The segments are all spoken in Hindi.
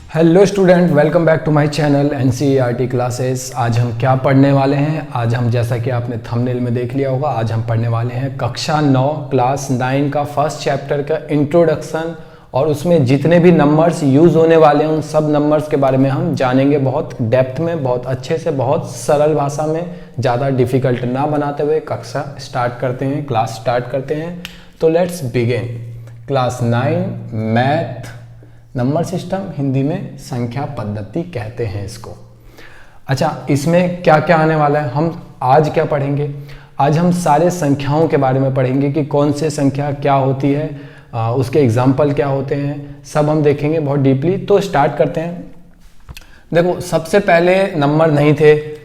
Hello student, welcome back to my channel NCERT classes. आज हम क्या पढ़ने वाले हैं? आज हम, जैसा कि आपने थंबनेल में देख लिया होगा, आज हम पढ़ने वाले हैं कक्षा 9 क्लास 9 का फर्स्ट चैप्टर का इंट्रोडक्शन। और उसमें जितने भी नंबर्स यूज़ होने वाले हैं उन सब नंबर्स के बारे में हम जानेंगे, बहुत डेप्थ में, बहुत अच्छे से, बहुत सरल भाषा में, ज़्यादा डिफिकल्ट ना बनाते हुए कक्षा स्टार्ट करते हैं, क्लास स्टार्ट करते हैं। तो let's begin. Class 9 math, number system, Hindi में संख्या पद्धति कहते हैं इसको। अच्छा, इसमें क्या क्या आने वाला है? हम आज क्या पढ़ेंगे? आज हम सारे संख्याओं के बारे में पढ़ेंगे कि कौन से संख्या क्या होती है, उसके एग्जाम्पल क्या होते हैं, सब हम देखेंगे बहुत डीपली। तो स्टार्ट करते हैं। देखो, सबसे पहले नंबर नहीं थे,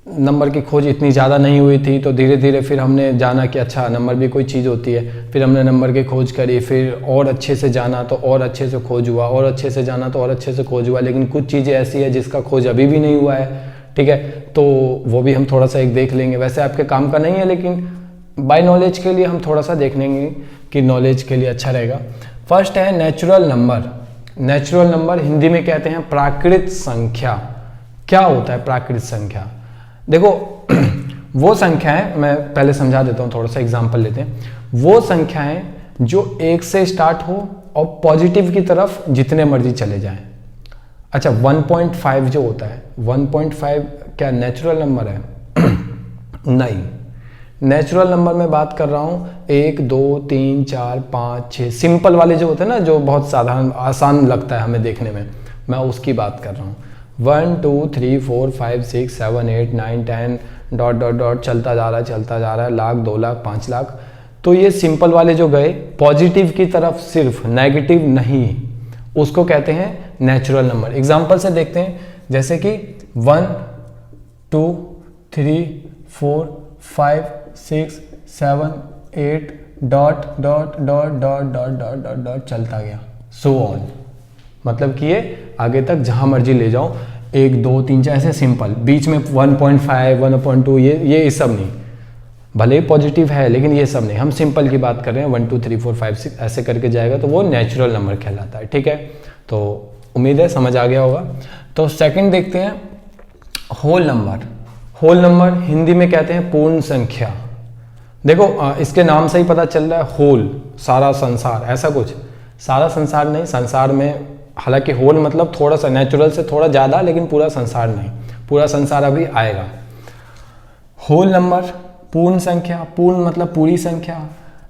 नंबर की खोज इतनी ज़्यादा नहीं हुई थी, तो धीरे धीरे फिर हमने जाना कि अच्छा नंबर भी कोई चीज़ होती है। फिर हमने नंबर की खोज करी, फिर और अच्छे से जाना तो और अच्छे से खोज हुआ, और अच्छे से जाना तो और अच्छे से खोज हुआ। लेकिन कुछ चीज़ें ऐसी है जिसका खोज अभी भी नहीं हुआ है, ठीक है, तो वो भी हम थोड़ा सा एक देख लेंगे। वैसे आपके काम का नहीं है, लेकिन बाय नॉलेज के लिए हम थोड़ा सा देख लेंगे कि नॉलेज के लिए अच्छा रहेगा। फर्स्ट है natural number. Natural number Hindi में कहते हैं प्राकृत संख्या। क्या होता है प्राकृत संख्या? देखो, वो संख्याएं, मैं पहले समझा देता हूँ, थोड़ा सा एग्जांपल लेते हैं। वो संख्याएं जो 1 से स्टार्ट हो और पॉजिटिव की तरफ जितने मर्जी चले जाएं। अच्छा, 1.5 जो होता है, 1.5 क्या नेचुरल नंबर है? नहीं, नेचुरल नंबर में बात कर रहा हूँ 1, 2, 3, 4, 5, 6, सिंपल वाले जो होते हैं ना, जो बहुत साधारण आसान लगता है हमें देखने में, मैं उसकी बात कर रहा हूँ। 1, 2, 3, 4, 5, 6, 7, 8, 9, 10 डॉट डॉट डॉट चलता जा रहा है, लाख, 2 लाख, 5 लाख। तो ये सिंपल वाले जो गए पॉजिटिव की तरफ, सिर्फ नेगेटिव नहीं, उसको कहते हैं नेचुरल नंबर। एग्जाम्पल से देखते हैं, जैसे कि 1, 2, 3, 4, 5, 6, 7, 8 dot dot dot dot dot dot dot dot चलता गया, सो ऑन। मतलब कि ये आगे तक जहां मर्जी ले जाओ, 1, 2, 3, 4 ऐसे सिंपल, बीच में 1.5, 1.2, ये सब नहीं। भले ही पॉजिटिव है लेकिन ये सब नहीं, हम सिंपल की बात कर रहे हैं। 1, 2, 3, 4, 5, 6 ऐसे करके जाएगा तो वो नेचुरल नंबर कहलाता है, ठीक है। तो उम्मीद है समझ आ गया होगा। तो सेकंड देखते हैं, whole number. Whole number Hindi में कहते हैं पूर्ण संख्या। देखो, इसके नाम से ही पता चल रहा है, होल, सारा संसार, ऐसा कुछ। सारा संसार नहीं, संसार में, हालांकि होल मतलब थोड़ा सा नेचुरल से थोड़ा ज़्यादा, लेकिन पूरा संसार नहीं, पूरा संसार अभी आएगा। होल नंबर, पूर्ण संख्या, पूर्ण मतलब पूरी संख्या,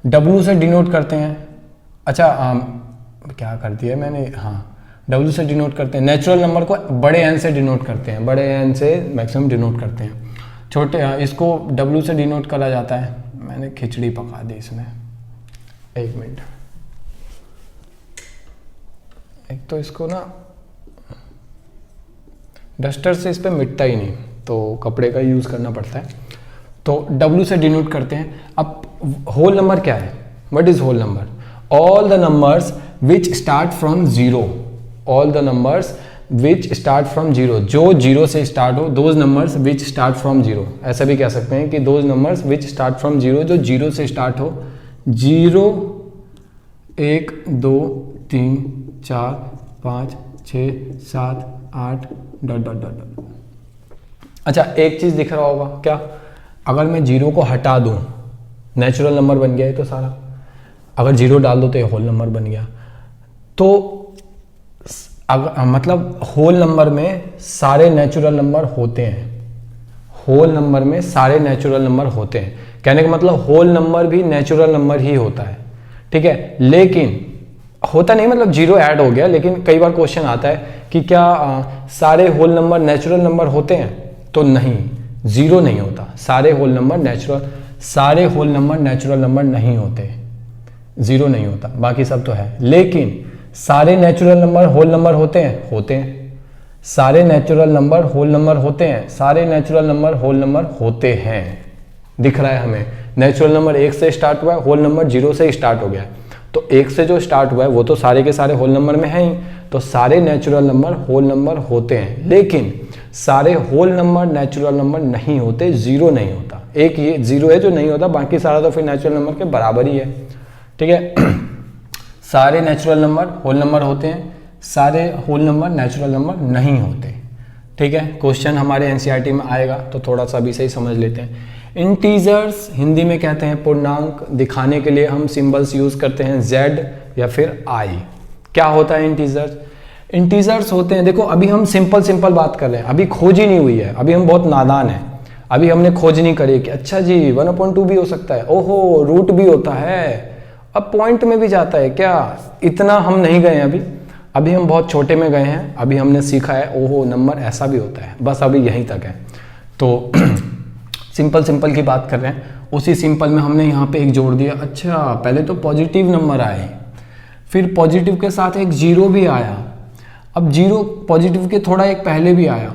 W से डिनोट करते हैं। अच्छा, क्या कर दिया मैंने, हाँ, W से डिनोट करते हैं। नेचुरल नंबर को बड़े N से डिनोट करते हैं, बड़े N से मैक्सिमम डिनोट करते हैं। छोटे, इसको W से डिनोट करा जाता है। मैंने खिचड़ी पका दी इसमें, एक मिनट। एक तो इसको ना डस्टर से इस पे मिटता ही नहीं, तो कपड़े का यूज़ करना पड़ता है। तो W से डिनोट करते हैं। अब होल नंबर क्या है? What is whole number? All the numbers which start from zero. All the numbers which start from zero, जो जीरो से स्टार्ट हो, those numbers which start from zero. ऐसा भी कह सकते हैं कि those numbers which start from zero, जो जीरो से स्टार्ट हो। 0, 1, 2, 3, 4, 5, 6, 7, 8 डॉट डॉट डॉट। अच्छा, एक चीज दिख रहा होगा क्या? अगर मैं 0 को हटा दूं, नेचुरल नंबर बन गया है तो सारा। अगर 0 डाल दो तो ये होल नंबर बन गया। तो मतलब होल नंबर में सारे नेचुरल नंबर होते हैं। होल नंबर में सारे नेचुरल नंबर होते हैं, कहने का मतलब होल नंबर भी नेचुरल नंबर ही होता है, ठीक है। लेकिन होता नहीं मतलब 0 ऐड हो गया, लेकिन कई बार क्वेश्चन आता है कि क्या सारे होल नंबर नेचुरल नंबर होते हैं? तो नहीं, 0 नहीं होता। सारे होल नंबर नेचुरल नंबर नहीं होते, 0 नहीं होता, बाकी सब तो है। लेकिन सारे नेचुरल नंबर होल नंबर होते हैं। सारे नेचुरल नंबर होल नंबर होते हैं। सारे नेचुरल नंबर होल नंबर होते हैं। दिख रहा है हमें, नेचुरल नंबर 1 से स्टार्ट हुआ है, होल नंबर 0 से स्टार्ट हो गया है। तो 1 से जो स्टार्ट हुआ है वो तो सारे के सारे होल नंबर में है ही, तो सारे नेचुरल नंबर होल नंबर होते हैं। लेकिन सारे होल नंबर नेचुरल नंबर नहीं होते, 0 नहीं होता। एक ये 0 है जो नहीं होता, बाकी सारा तो फिर नेचुरल नंबर के बराबर ही है, ठीक है। सारे नेचुरल नंबर होल नंबर होते हैं, सारे होल नंबर नेचुरल नंबर नहीं होते। ठीक है, क्वेश्चन हमारे एनसीईआरटी में आएगा तो थोड़ा सा अभी सही समझ लेते हैं। इंटीजर्स हिंदी में कहते हैं पूर्णांक, दिखाने के लिए हम सिंबल्स यूज करते हैं z या फिर i। क्या होता है इंटीजर्स? इंटीजर्स होते हैं, देखो अभी हम सिंपल बात कर रहे हैं, अभी खोज ही नहीं हुई है, अभी हम बहुत नादान हैं, अभी हमने खोज नहीं करी कि अच्छा जी 1/2 भी हो सकता है, ओहो रूट भी होता है, अब पॉइंट में भी जाता है क्या, इतना हम नहीं गए अभी हम बहुत छोटे में गए हैं, अभी हमने सीखा है ओहो नंबर ऐसा भी होता है, बस अभी यहीं तक है। तो सिंपल की बात कर रहे हैं, उसी सिंपल में हमने यहाँ पे एक जोड़ दिया। अच्छा पहले तो पॉजिटिव नंबर आए, फिर पॉजिटिव के साथ एक जीरो भी आया, अब जीरो पॉजिटिव के थोड़ा एक पहले भी आया,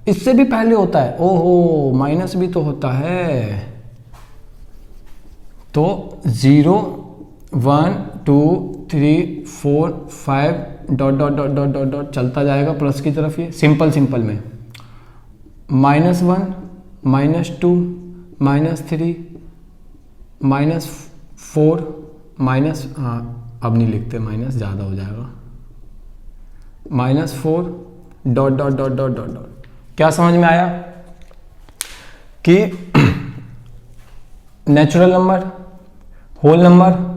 इससे भी पहले होता है, ओहो माइनस भी तो होता है। तो 0 1 2 3 4 5 dot dot dot dot dot dot चलता जाएगा प्लस की तरफ। ये सिंपल में -1 -2 -3 -4 माइनस, हाँ अब नहीं लिखते, माइनस ज़्यादा हो जाएगा, -4 dot dot dot dot dot dot. क्या समझ में आया कि नेचुरल नंबर, होल नंबर,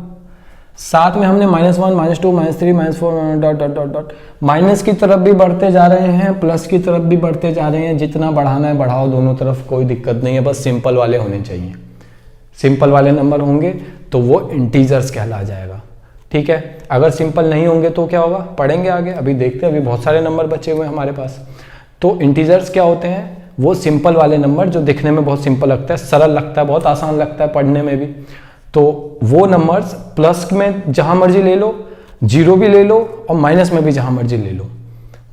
साथ में हमने -1 -2 -3 -4 dot dot dot dot, minus की तरफ भी बढ़ते जा रहे हैं, प्लस की तरफ भी बढ़ते जा रहे हैं, जितना बढ़ाना है बढ़ाओ दोनों तरफ, कोई दिक्कत नहीं है, बस सिंपल वाले होने चाहिए। सिंपल वाले नंबर होंगे तो वो इंटीजर्स कहला जाएगा। ठीक है, अगर सिंपल नहीं होंगे तो क्या होगा, पढ़ेंगे आगे, अभी देखते हैं, अभी बहुत सारे नंबर बचे हुए हैं हमारे पास। तो इंटीजर्स क्या होते हैं, वो सिंपल वाले नंबर जो दिखने में बहुत सिंपल लगता है, सरल लगता है, बहुत आसान लगता है पढ़ने में भी। तो वो नंबर्स प्लस में जहां मर्जी ले लो, जीरो भी ले लो और माइनस में भी जहां मर्जी ले लो,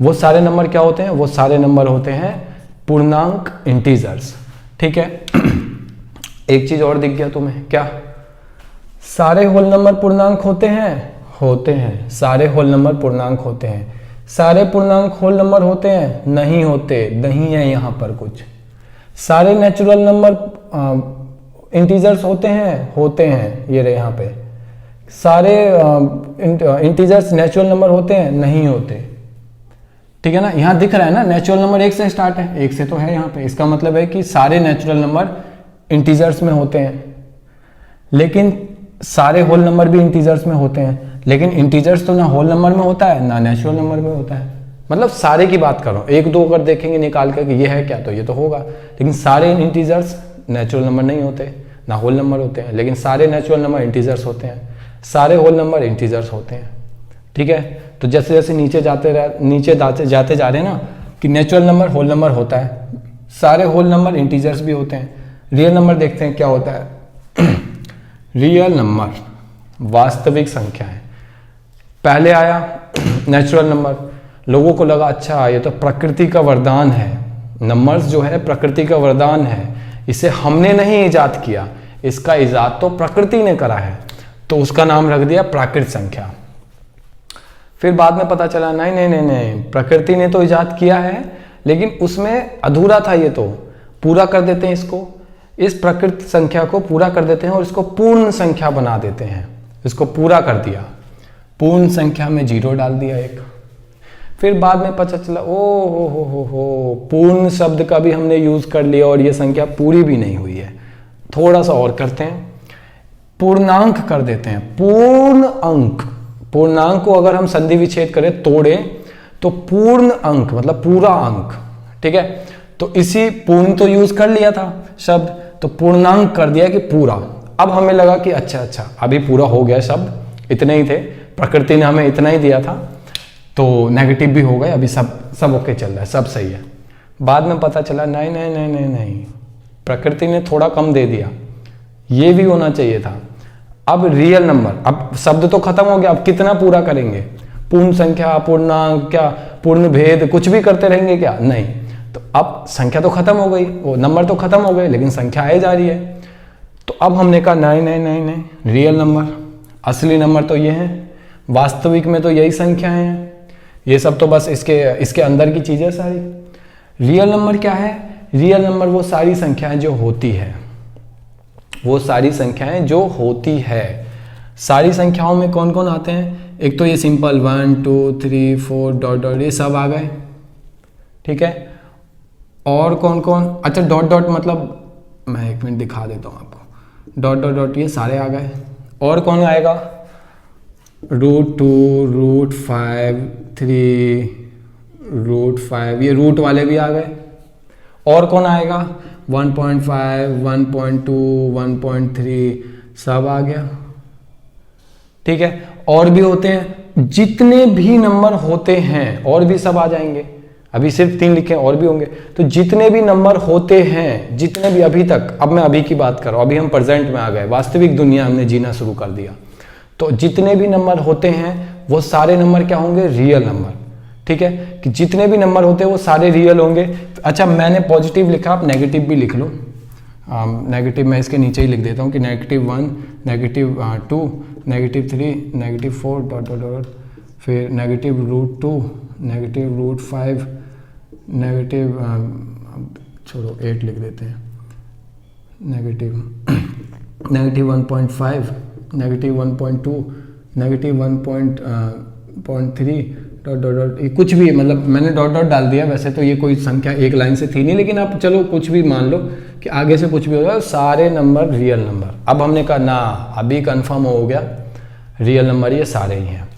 वो सारे नंबर क्या होते हैं, वो सारे नंबर होते हैं पूर्णांक इंटीजर्स। ठीक है, एक चीज और दिख गया तुम्हें, क्या सारे होल नंबर पूर्णांक होते हैं? होते हैं, सारे होल नंबर पूर्णांक होते हैं। सारे पूर्णांक होल नंबर होते हैं? नहीं होते, नहीं है यहाँ पर कुछ। सारे नेचुरल नंबर इंटीजर्स होते हैं? होते हैं, ये रहे यहाँ पे। सारे इंटीजर्स नेचुरल नंबर होते हैं? नहीं होते। ठीक है ना, यहाँ दिख रहा है ना नेचुरल नंबर 1 से स्टार्ट है, 1 से तो है यहाँ पे, इसका मतलब है कि सारे नेचुरल नंबर इंटीजर्स में होते हैं। लेकिन सारे होल नंबर भी इंटीजर्स में होते हैं, लेकिन इंटीजर्स तो ना होल नंबर में होता है ना नेचुरल नंबर में होता है। मतलब सारे की बात कर रहा हूँ, 1 2 अगर देखेंगे निकाल कर कि ये है क्या तो ये तो होगा, लेकिन सारे इंटीजर्स नेचुरल नंबर नहीं होते, ना होल नंबर होते हैं, लेकिन सारे नेचुरल नंबर इंटीजर्स होते हैं, सारे होल नंबर इंटीजर्स होते हैं। ठीक है, तो जैसे जैसे नीचे जाते जाते जा रहे हैं ना कि नेचुरल नंबर होल नंबर होता है, सारे होल नंबर इंटीजर्स भी होते हैं। रियल नंबर देखते हैं क्या होता है। रियल नंबर वास्तविक संख्या है। पहले आया नेचुरल नंबर, लोगों को लगा अच्छा ये तो प्रकृति का वरदान है, नंबर्स जो है प्रकृति का वरदान है, इसे हमने नहीं इजाद किया, इसका इजाद तो प्रकृति ने करा है, तो उसका नाम रख दिया प्राकृत संख्या। फिर बाद में पता चला नहीं नहीं नहीं नहीं, प्रकृति ने तो इजाद किया है लेकिन उसमें अधूरा था, ये तो पूरा कर देते हैं, इसको इस प्रकृत संख्या को पूरा कर देते हैं और इसको पूर्ण संख्या बना देते हैं। इसको पूरा कर दिया, पूर्ण संख्या में 0 डाल दिया एक। फिर बाद में पता चला ओ हो पूर्ण शब्द का भी हमने यूज कर लिया और ये संख्या पूरी भी नहीं हुई है, थोड़ा सा और करते हैं, पूर्णांक कर देते हैं। पूर्ण अंक, पूर्णांक को अगर हम संधि विच्छेद करें, तोड़ें, तो पूर्ण अंक मतलब पूरा अंक। ठीक है, तो इसी पूर्ण तो यूज कर लिया था शब्द, तो पूर्णांक कर दिया कि पूरा। अब हमें लगा कि अच्छा अभी पूरा हो गया शब्द, इतने ही थे, प्रकृति ने हमें इतना ही दिया था, तो नेगेटिव भी हो गए, अभी सब ओके चल रहा है, सब सही है। बाद में पता चला नहीं नहीं नहीं नहीं नहीं, प्रकृति ने थोड़ा कम दे दिया, ये भी होना चाहिए था। अब रियल नंबर, अब शब्द तो खत्म हो गया, अब कितना पूरा करेंगे? पूर्ण संख्या, पूर्णांक, क्या पूर्ण भेद, कुछ भी करते रहेंगे क्या? नहीं। तो अब संख्या तो खत्म हो गई, वो नंबर तो खत्म हो गए, लेकिन संख्या आए जा रही है। तो अब हमने कहा नहीं नहीं नहीं नहीं, रियल नंबर, असली नंबर तो ये है, वास्तविक में तो यही संख्याएं हैं, ये सब तो बस इसके अंदर की चीजें सारी। रियल नंबर क्या है? रियल नंबर वो सारी संख्याएं जो होती है, वो सारी संख्याएं जो होती है। सारी संख्याओं में कौन कौन आते हैं? एक तो ये सिंपल 1 2 3 4 डॉट डॉट ये सब आ गए, ठीक है। और कौन कौन, अच्छा डॉट डॉट मतलब मैं एक मिनट दिखा देता हूँ आपको, डॉट डॉट डॉट ये सारे आ गए। और कौन आएगा, √2 √5 3 √5 ये रूट वाले भी आ गए। और कौन आएगा 1.5 1.2 1.3 सब आ गया, ठीक है। और भी होते हैं, जितने भी नंबर होते हैं और भी सब आ जाएंगे। अभी सिर्फ 3 लिखे, और भी होंगे। तो जितने भी नंबर होते हैं, जितने भी अभी तक, अब मैं अभी की बात कर रहा हूं, अभी हम प्रेजेंट में आ गए, वास्तविक दुनिया हमने जीना शुरू कर दिया। तो जितने भी नंबर होते हैं वो सारे नंबर क्या होंगे, रियल नंबर, ठीक है। कि जितने भी नंबर होते हैं वो सारे रियल होंगे। अच्छा मैंने पॉजिटिव लिखा, आप नेगेटिव भी लिख लो। नेगेटिव मैं इसके नीचे ही लिख देता हूँ कि -1 -2 -3 -4 डॉट डॉट डॉट, फिर -√2 -√5 नेगेटिव छोड़ो 8 लिख देते हैं, -1.5 -1.2 -1.3 डॉट डॉट डॉट, ये कुछ भी, मतलब मैंने डॉट डॉट डाल दिया। वैसे तो ये कोई संख्या एक लाइन से थी नहीं, लेकिन आप चलो कुछ भी मान लो कि आगे से कुछ भी होगा, सारे नंबर रियल नंबर। अब हमने कहा ना, अभी कंफर्म हो गया रियल नंबर ये सारे ही हैं।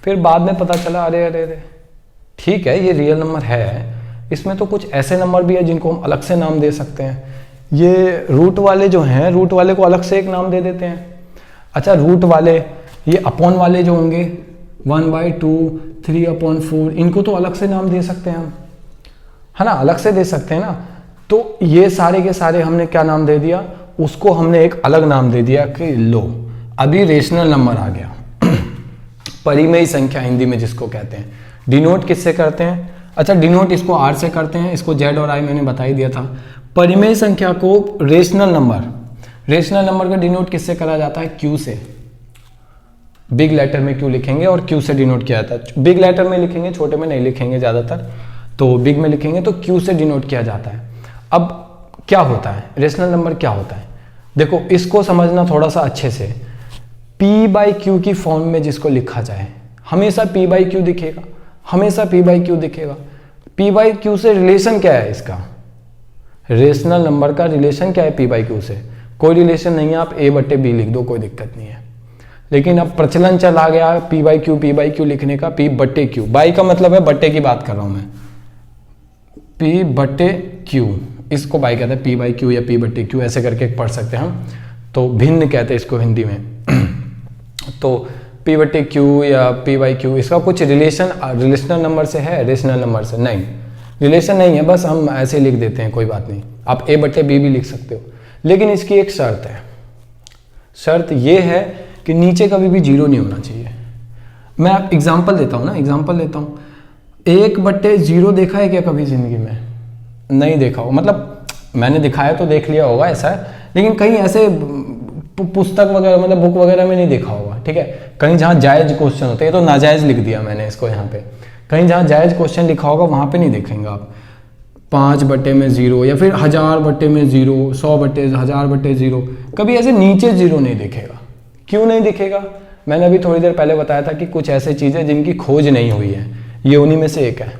फिर बाद में पता चला अरे अरे अरे ठीक है ये रियल नंबर है, इसमें तो कुछ ऐसे नंबर भी है जिनको हम अलग से नाम दे सकते हैं। ये रूट वाले जो हैं, रूट वाले को अलग से एक नाम दे देते हैं। अच्छा रूट वाले, ये अपॉन वाले जो होंगे 1/2 3/4 इनको तो अलग से नाम दे सकते हैं हम, है ना, अलग से दे सकते हैं ना। तो ये सारे के सारे हमने क्या नाम दे दिया, उसको हमने एक अलग नाम दे दिया कि लो अभी रेशनल नंबर आ गया। परिमेय संख्या हिंदी में जिसको कहते हैं। डिनोट किससे करते हैं, अच्छा डिनोट इसको आर से करते हैं, इसको जेड और आई मैंने बता ही दिया था। परिमेय संख्या को रेशनल नंबर का डिनोट किससे करा जाता है, क्यू से। बिग लेटर में क्यू लिखेंगे और क्यू से डिनोट किया जाता है। बिग लेटर में लिखेंगे, छोटे में नहीं लिखेंगे ज़्यादातर, तो बिग में लिखेंगे तो क्यू से डिनोट किया जाता है। अब क्या होता है रेशनल नंबर, क्या होता है, देखो इसको समझना थोड़ा सा अच्छे से। P/Q की फॉर्म में जिसको लिखा जाए, हमेशा P/Q दिखेगा, हमेशा P/Q दिखेगा। P/Q से रिलेशन क्या है इसका, रेशनल नंबर का रिलेशन क्या है P/Q से, कोई रिलेशन नहीं है। आप A/B लिख दो, कोई दिक्कत नहीं है। लेकिन अब प्रचलन चला गया P/Q लिखने का, P/Q। बाई का मतलब है बट्टे की बात कर रहा हूं मैं, P/Q इसको बाई कहते हैं, P/Q या P/Q ऐसे करके पढ़ सकते हैं हम, तो भिन्न कहते हैं इसको हिंदी में। तो P/Q या P/Q इसका कुछ रिलेशनल नंबर से है, रेशनल नंबर से नहीं, रिलेशन नहीं है, बस हम ऐसे लिख देते हैं, कोई बात नहीं। आप A/B भी लिख सकते हो, लेकिन इसकी एक शर्त है। शर्त ये है कि नीचे कभी भी 0 नहीं होना चाहिए। मैं आप एग्जाम्पल देता हूँ ना, एग्जाम्पल देता हूँ। 1/0 देखा है क्या कभी जिंदगी में, नहीं देखा हो, मतलब मैंने दिखाया तो देख लिया होगा ऐसा है, लेकिन कहीं ऐसे पुस्तक वगैरह मतलब बुक वगैरह में नहीं देखा होगा, ठीक है। कहीं जहाँ जायज क्वेश्चन होते हैं, तो नाजायज लिख दिया मैंने इसको यहाँ पे, कहीं जहाँ जायज क्वेश्चन लिखा होगा वहाँ पे नहीं देखेंगे आप। 5/0 या फिर 1000/0 100/1000/0 कभी ऐसे नीचे 0 नहीं दिखेगा। क्यों नहीं दिखेगा, मैंने अभी थोड़ी देर पहले बताया था कि कुछ ऐसे चीज़ें जिनकी खोज नहीं हुई है, ये उन्हीं में से एक है।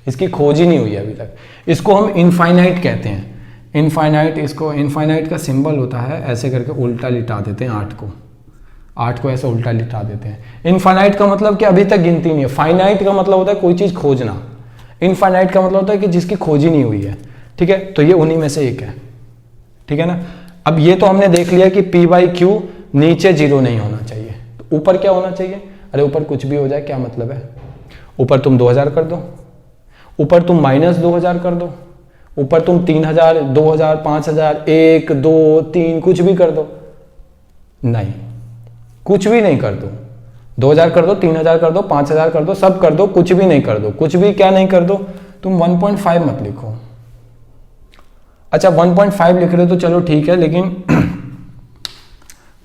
इसकी खोज ही नहीं हुई है अभी तक। इसको हम इनफाइनाइट कहते हैं, इनफाइनाइट। इसको इनफाइनाइट का सिंबल होता है ऐसे करके उल्टा लिटा देते हैं 8 को ऐसे उल्टा लिटा देते हैं। इनफाइनाइट का मतलब कि अभी तक गिनती नहीं है। फाइनाइट का मतलब होता है कोई चीज़ खोजना, इनफाइनाइट का मतलब होता है कि जिसकी खोज ही नहीं हुई है, ठीक है। तो ये उन्हीं में से एक है, ठीक है ना। अब ये तो हमने देख लिया कि P/Q नीचे 0 नहीं होना चाहिए, तो ऊपर क्या होना चाहिए, अरे ऊपर कुछ भी हो जाए क्या मतलब है, ऊपर तुम 2000 कर दो, ऊपर तुम -2000 कर दो, ऊपर तुम 3000 2000 5000 1 2 3 कुछ भी कर दो, नहीं कुछ भी नहीं कर दो। 2000 कर दो, 3000 कर दो, 5000 कर दो, सब कर दो, कुछ भी नहीं कर दो। कुछ भी क्या नहीं कर दो, तुम 1.5 मत लिखो। अच्छा 1.5 लिख रहे हो तो चलो ठीक है, लेकिन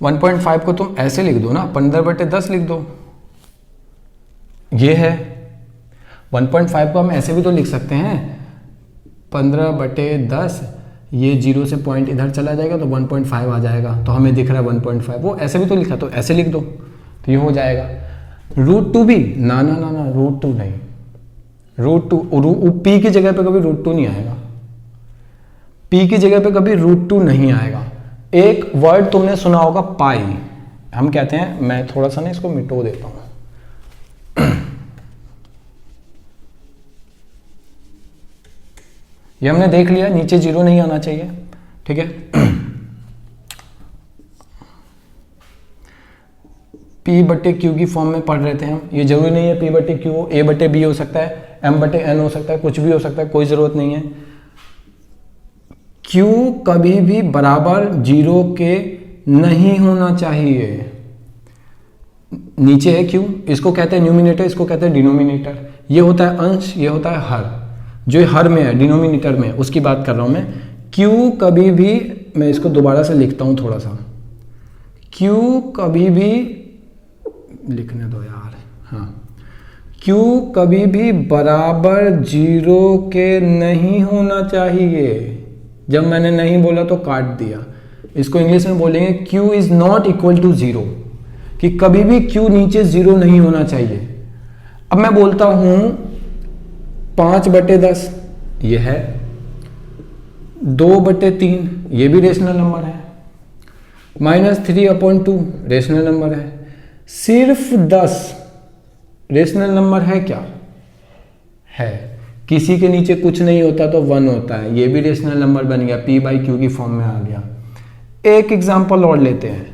1.5 को तुम ऐसे लिख दो ना, 15/10 लिख दो। ये है 1.5 को हम ऐसे भी तो लिख सकते हैं, 15/10, ये 0 से पॉइंट इधर चला जाएगा तो 1.5 आ जाएगा, तो हमें दिख रहा है 1.5। वो ऐसे भी तो लिखा, तो ऐसे लिख दो तो ये हो जाएगा। √2 भी ना ना ना ना, √2 नहीं, √2 पी की जगह पे कभी √2 नहीं आएगा, पी की जगह पे कभी √2 नहीं आएगा। एक वर्ड तुमने सुना होगा पाई, हम कहते हैं, मैं थोड़ा सा ना इसको मिटो देता हूं, ये हमने देख लिया, नीचे 0 नहीं आना चाहिए, ठीक है। P/Q की फॉर्म में पढ़ रहे थे हम, ये जरूरी नहीं है P/Q हो, A/B हो सकता है, M/N हो सकता है, कुछ भी हो सकता है, कोई जरूरत नहीं है। Q कभी भी बराबर 0 के नहीं होना चाहिए। नीचे है Q, इसको कहते हैं न्यूमिनेटर, इसको कहते हैं डिनोमिनेटर। ये होता है अंश, ये होता है हर, जो हर में है, डिनोमिनेटर में, उसकी बात कर रहा हूं मैं। Q कभी भी, मैं इसको दोबारा से लिखता हूं थोड़ा सा, Q कभी भी, लिखने दो यार, हाँ, Q कभी भी बराबर 0 के नहीं होना चाहिए। जब मैंने नहीं बोला तो काट दिया, इसको इंग्लिश में बोलेंगे Q is not equal to 0, कि कभी भी Q नीचे 0 नहीं होना चाहिए। अब मैं बोलता हूं 5/10, ये है, 2/3, ये भी रेशनल नंबर है, -3/2 रेशनल नंबर है, सिर्फ 10 रेशनल नंबर है क्या? है। किसी के नीचे कुछ नहीं होता तो 1 होता है, ये भी रेशनल नंबर बन गया, P/Q की फॉर्म में आ गया। एक एग्जांपल और लेते हैं,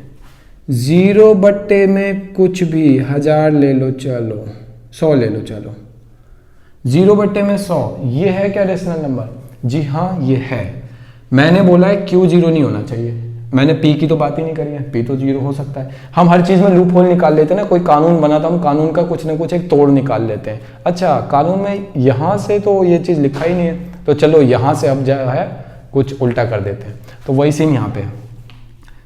0 में कुछ भी, 1000 ले लो, चलो 100 ले लो, चलो 0 में 100, ये है क्या रेशनल नंबर? जी हाँ, ये है। मैंने बोला है Q 0 नहीं होना चाहिए, मैंने P की तो बात ही नहीं करी है, P तो 0 हो सकता है। हम हर चीज में लूप होल निकाल लेते हैं ना, कोई कानून बना था, हम कानून का कुछ ना कुछ एक तोड़ निकाल लेते हैं। अच्छा, कानून में यहां से तो ये चीज लिखा ही नहीं है, तो चलो यहां से अब जो है कुछ उल्टा कर देते हैं। तो वही सीन यहाँ पे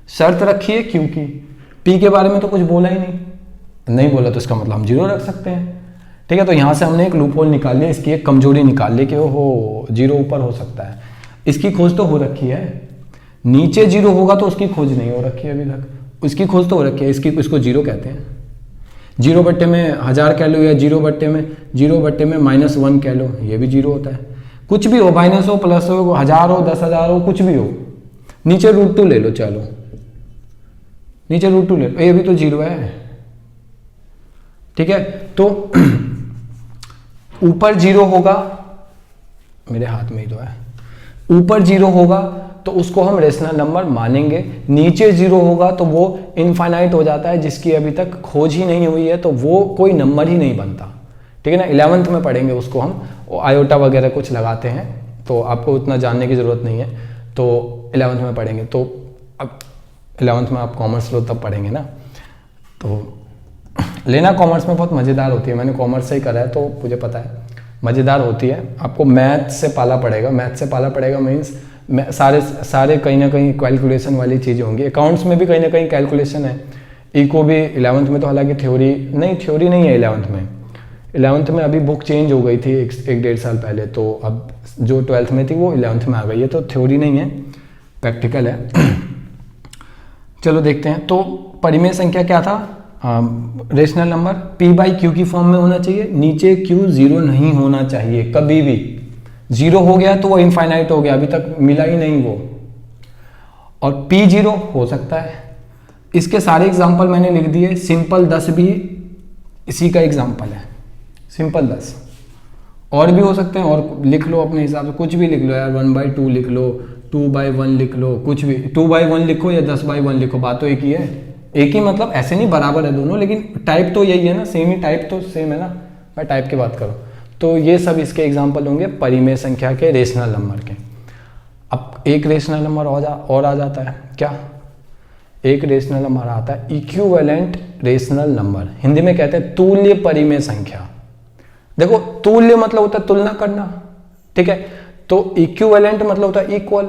शर्त रखी है Q की, P के बारे में तो कुछ बोला ही नहीं बोला, तो इसका मतलब हम 0 रख सकते हैं, ठीक है। तो यहां से हमने एक लूप होल निकाल लिया, इसकी एक कमजोरी निकाल ली कि ओहो 0 ऊपर हो सकता है। इसकी खोज तो हो रखी है, नीचे 0 होगा तो उसकी खोज नहीं हो रखी है अभी तक, उसकी खोज तो हो रखी है, इसको 0 कहते हैं। 0 में 1000 कह लो, या 0 में -1 कह लो, ये भी 0 होता है। कुछ भी हो, माइनस हो, प्लस हो, 1000 हो, 10,000 हो, कुछ भी हो, नीचे √2 ले लो, चलो नीचे √2 ले लो, ये भी तो 0 है, ठीक है। तो ऊपर 0 होगा, मेरे हाथ में ही तो है, ऊपर 0 होगा तो उसको हम रेशनल नंबर मानेंगे, नीचे 0 होगा तो वो इनफाइनाइट हो जाता है, जिसकी अभी तक खोज ही नहीं हुई है, तो वो कोई नंबर ही नहीं बनता, ठीक है ना। 11th में पढ़ेंगे उसको हम, आयोटा वगैरह कुछ लगाते हैं, तो आपको उतना जानने की जरूरत नहीं है, तो 11th में पढ़ेंगे। तो अब 11th में आप कॉमर्स लो तब पढ़ेंगे ना, तो लेना कॉमर्स में बहुत मज़ेदार होती है, मैंने कॉमर्स से ही करा है तो मुझे पता है, मज़ेदार होती है। आपको मैथ से पाला पड़ेगा, मीन्स सारे कहीं ना कहीं कैलकुलेशन वाली चीज़ें होंगी। अकाउंट्स में भी कहीं ना कहीं कैलकुलेशन है, इको भी 11th में, तो हालांकि थ्योरी नहीं है 11th में। 11th में अभी बुक चेंज हो गई थी एक 1.5 साल पहले, तो अब जो 12th में थी वो 11th में आ गई है, तो थ्योरी नहीं है, प्रैक्टिकल है। चलो देखते हैं। तो परिमेय संख्या क्या था? रेशनल नंबर P/Q की फॉर्म में होना चाहिए, नीचे Q 0 नहीं होना चाहिए कभी भी। 0 हो गया तो वो इनफाइनाइट हो गया, अभी तक मिला ही नहीं वो। और P 0 हो सकता है। इसके सारे एग्जाम्पल मैंने लिख दिए, सिंपल 10 भी इसी का एग्जाम्पल है, सिंपल 10। और भी हो सकते हैं, और लिख लो अपने हिसाब से, कुछ भी लिख लो यार, 1/2 लिख लो, 2/1 लिख लो, कुछ भी, 2/1 लिखो या 10/1 लिखो, बात तो एक ही है। एक ही मतलब ऐसे नहीं बराबर है दोनों, लेकिन टाइप तो यही है ना, सेम ही टाइप तो सेम है ना, मैं टाइप की बात करूँ। तो ये सब इसके एग्जाम्पल होंगे परिमेय संख्या के, रेशनल नंबर के। अब एक रेशनल नंबर और आ जाता है, क्या? एक रेशनल नंबर आता है इक्विवेलेंट रेशनल नंबर, हिंदी में कहते हैं तुल्य परिमेय संख्या। देखो, तुल्य मतलब होता है तुलना करना, ठीक है। तो इक्विवेलेंट मतलब होता है इक्वल।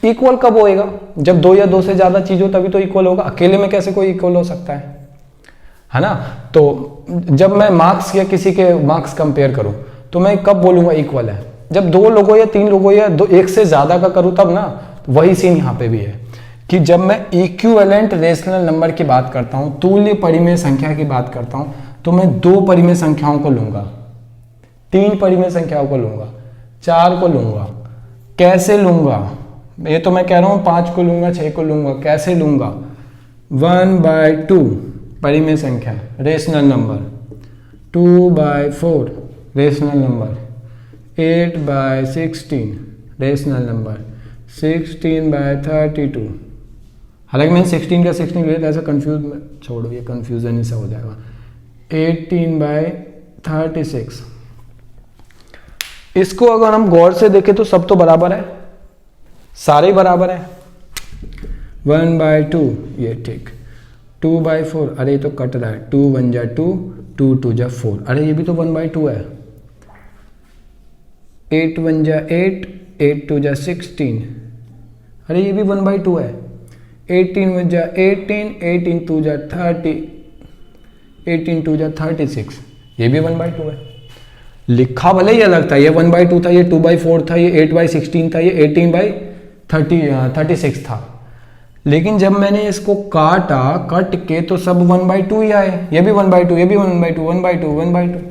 इक्वल कब होएगा? जब 2 या 2 से ज्यादा चीज हो तभी तो इक्वल होगा, अकेले में कैसे कोई इक्वल हो सकता है ना। तो जब मैं मार्क्स या किसी के मार्क्स कंपेयर करूं तो मैं कब बोलूंगा इक्वल है? जब 2 लोगों या 3 लोगों या 1 से ज्यादा का करूं तब ना। वही सीन यहाँ पे भी है कि जब मैं इक्विवेलेंट रेशनल नंबर की बात करता हूं, तुल्य परिमेय संख्या की बात करता हूं, तो मैं 2 परिमेय संख्याओं को लूंगा, 3 परिमेय संख्याओं को लूंगा, 4 को लूंगा। कैसे लूंगा? ये तो मैं कह रहा हूं 5 को लूंगा, 6 को लूंगा। कैसे लूंगा? 1/2 परिमेय संख्या, rational number. 2/4 rational number. 8/16 rational number. 16/32। हालांकि मैंने 16 का 16 लिया था, ऐसा कंफ्यूज में छोड़ो, ये कंफ्यूजन ही सा हो जाएगा। 18/36। इसको अगर हम गौर से देखें तो सब तो बराबर है, सारे बराबर है। 1/2 ये ठीक। 2/4, अरे ये तो कट रहा है। 2 1 जा 2, 2 2 जा 4, अरे ये भी तो 1/2 है। 8 1 जा 8, 8 2 जा 16, अरे ये भी 1/2 है। 18 1 जा 18, 18 2 जा 30, 18 2 जा 36, ये भी 1/2 है। लिखा भले ही अलग था, ये 1/2 था, ये 2/4 था, ये 8/16 था, ये 18/36 था, लेकिन जब मैंने इसको काटा, कट के, तो सब 1/2 ही आए। ये भी 1/2, ये भी 1/2, 1/2, 1/2।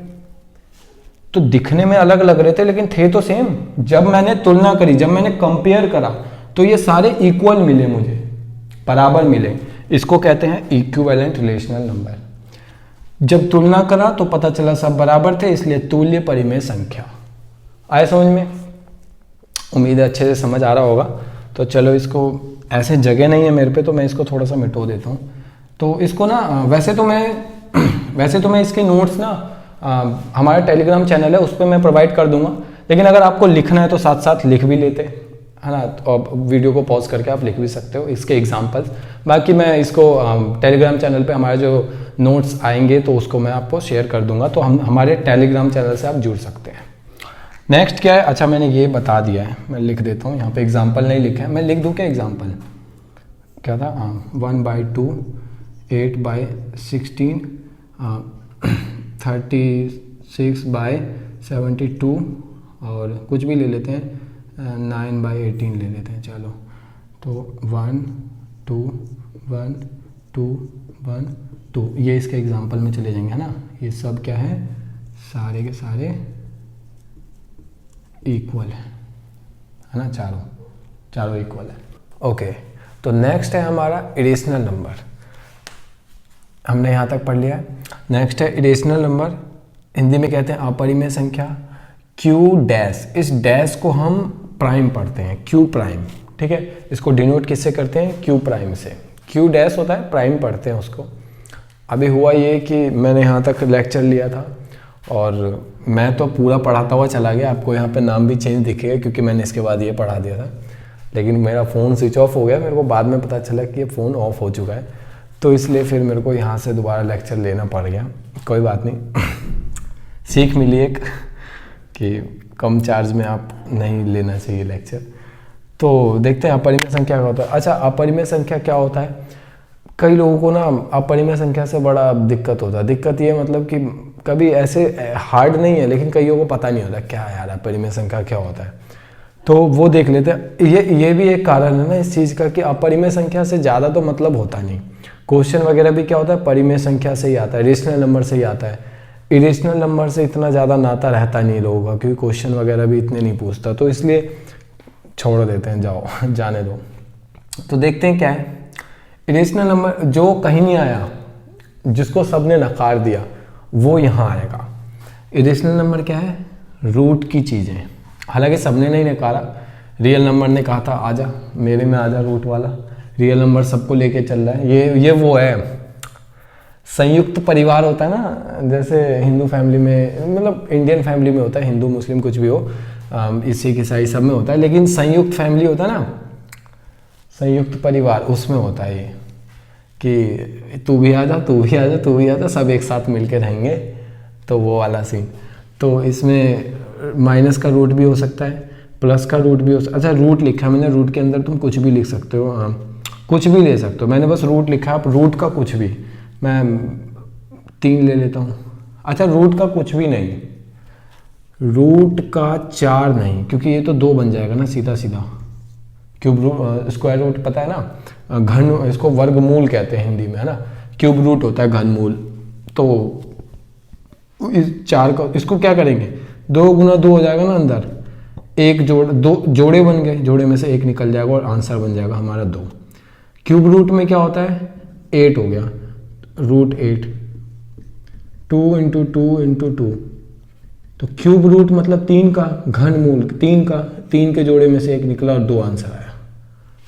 तो दिखने में अलग लग रहे थे लेकिन थे तो सेम। जब मैंने तुलना करी, जब मैंने कंपेयर करा, तो ये सारे इक्वल मिले, मुझे बराबर मिले। इसको कहते हैं इक्विवेलेंट रिलेशनल नंबर। जब तुलना करा तो पता चला सब बराबर थे, इसलिए तुल्य परिमेय संख्या। आए समझ में? उम्मीद है अच्छे से समझ आ रहा होगा। तो चलो, इसको ऐसे जगह नहीं है मेरे पे, तो मैं इसको थोड़ा सा मिटो देता हूँ। तो इसको ना वैसे तो मैं इसके नोट्स ना हमारा टेलीग्राम चैनल है, उस पर मैं प्रोवाइड कर दूंगा। लेकिन अगर आपको लिखना है तो साथ साथ लिख भी लेते, है ना। तो वीडियो को पॉज करके आप लिख भी सकते हो इसके एग्जाम्पल्स। बाकी मैं इसको टेलीग्राम चैनल पे हमारे जो नोट्स आएंगे तो उसको मैं आपको शेयर कर दूंगा, तो हम हमारे टेलीग्राम चैनल से आप जुड़ सकते हैं। नेक्स्ट क्या है? अच्छा, मैंने ये बता दिया है, मैं लिख देता हूँ। यहाँ पे एग्जाम्पल नहीं लिखा है, मैं लिख दूँ क्या एग्जाम्पल? क्या था? 1/2, 8/16, 36/72, और कुछ भी ले लेते हैं, 9/18 ले लेते हैं। चलो, तो 1 2 1 2 1 2, ये इसके एग्जाम्पल में चले जाएंगे, है ना। ये सब क्या है? सारे के सारे इक्वल है ना। चारों इक्वल है। ओके, तो नेक्स्ट है हमारा इरेशनल नंबर। हमने यहाँ तक पढ़ लिया है। नेक्स्ट है इरेशनल नंबर, हिंदी में कहते हैं अपरिमेय संख्या। क्यू डैश, इस डैश को हम प्राइम पढ़ते हैं, क्यू प्राइम, ठीक है। इसको डिनोट किससे करते हैं? क्यू प्राइम से। क्यू डैश होता है, प्राइम पढ़ते हैं उसको। अभी हुआ ये कि मैंने यहाँ तक लेक्चर लिया था और मैं तो पूरा पढ़ाता हुआ चला गया। आपको यहाँ पे नाम भी चेंज दिखेगा क्योंकि मैंने इसके बाद ये पढ़ा दिया था, लेकिन मेरा फ़ोन स्विच ऑफ हो गया। मेरे को बाद में पता चला कि ये फ़ोन ऑफ हो चुका है, तो इसलिए फिर मेरे को यहाँ से दोबारा लेक्चर लेना पड़ गया। कोई बात नहीं, सीख मिली एक कि कम चार्ज में आप नहीं लेना चाहिए लेक्चर। तो देखते हैं अपरिमेय संख्या क्या होता है। अच्छा, अपरिमेय संख्या क्या होता है? कई लोगों को ना अपरिमेय संख्या से बड़ा दिक्कत होता है। दिक्कत ये मतलब कि कभी ऐसे हार्ड नहीं है, लेकिन कईयों को पता नहीं होता क्या यार अपरिमेय संख्या क्या होता है, तो वो देख लेते हैं। ये भी एक कारण है ना इस चीज़ का कि अपरिमेय संख्या से ज़्यादा तो मतलब होता नहीं। क्वेश्चन वगैरह भी क्या होता है? परिमेय संख्या से ही आता है, रेशनल नंबर से ही आता है। इरेशनल नंबर से इतना ज़्यादा नाता रहता नहीं लोगों का, क्योंकि क्वेश्चन वगैरह भी इतने नहीं पूछता, तो इसलिए छोड़ देते हैं, जाओ जाने दो। तो देखते हैं क्या है इरेशनल नंबर। जो कहीं नहीं आया, जिसको सबने नकार दिया, वो यहाँ आएगा। इरेशनल नंबर क्या है? रूट की चीज़ें। हालांकि सबने नहीं नकारा, रियल नंबर ने कहा था आजा मेरे में आजा रूट वाला। रियल नंबर सबको लेके चल रहा है। ये वो है संयुक्त परिवार होता है ना, जैसे हिंदू फैमिली में, मतलब इंडियन फैमिली में होता है, हिंदू मुस्लिम कुछ भी हो, सिख ईसाई सब में होता है, लेकिन संयुक्त फैमिली होता है ना, संयुक्त परिवार, उसमें होता है ये कि तू भी आजा, तू भी आजा, तू भी आजा, सब एक साथ मिलके रहेंगे, तो वो वाला सीन। तो इसमें माइनस का रूट भी हो सकता है, प्लस का रूट भी हो सकता है। अच्छा, रूट लिखा मैंने, रूट के अंदर तुम कुछ भी लिख सकते हो, कुछ भी ले सकते हो। मैंने बस रूट लिखा, आप रूट का कुछ भी, मैं 3 ले लेता हूँ। अच्छा, रूट का कुछ भी नहीं, रूट का 4 नहीं, क्योंकि ये तो 2 बन जाएगा ना सीधा सीधा। क्यूब रूट, स्क्वायर रूट पता है ना, घन, इसको वर्गमूल कहते हैं हिंदी में, है ना। क्यूब रूट होता है घनमूल, तो इस 4 का, इसको क्या करेंगे 2 गुना 2 हो जाएगा ना अंदर, एक दो जोड़े बन गए, जोड़े में से एक निकल जाएगा और आंसर बन जाएगा हमारा 2। क्यूब रूट में क्या होता है 8 हो गया, रूट 8, 2 इंटू 2 इंटू 2, तो क्यूब रूट मतलब 3 का घनमूल, 3 के जोड़े में से एक निकला और 2 आंसर आया।